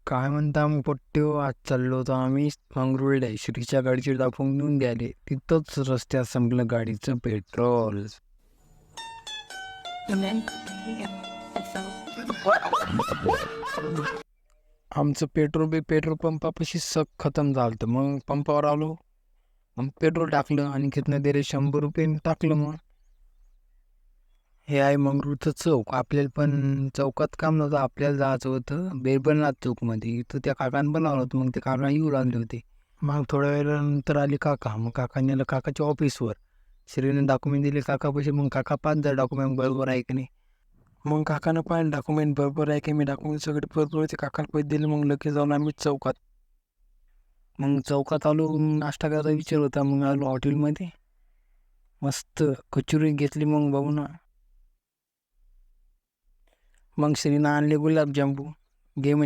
काय म्हणता मग पोट्ट्यो, आज चाललो होतो आम्ही मंगरुळला श्रीच्या गाडीची दाखवून घेऊन द्यायले. तिथंच रस्त्यात संपलं गाडीचं पेट्रोल. आमचं पेट्रोल पंपापाशी खतम झालं. मग पंपावर आलो, मग पेट्रोल टाकलं आणि कितनं दिले 100 रुपये टाकलं. मग हे आहे मंगरुळचं चौक. आपल्याला पण चौकात काम नव्हतं, आपल्याला जायचं होतं बेरबलनाथ चौकमध्ये. तर त्या काकानं बनवलं होतं, मग ते काका येऊ लागले होते. मग थोड्या वेळानंतर आले काका. मग काकाने आलं काकाच्या ऑफिसवर. श्रीने डॉक्युमेंट दिले काकापाशी. मग काका पाच डॉक्युमेंट बरोबर आहे की नाही. मग काकानं पाहिलं डॉक्युमेंट बरोबर आहे की मी डॉक्युमेंट सगळे बरोबर होते. काकाला पैसे दिले. मग लगेच जाऊन आम्ही चौकात. मग चौकात आलो, नाश्ता करायचा विचार होता. मग आलो हॉटेलमध्ये, मस्त कचोरी घेतली. मग बघू ना, मग श्रीनं आणले गुलाबजांबू. घे म्हणे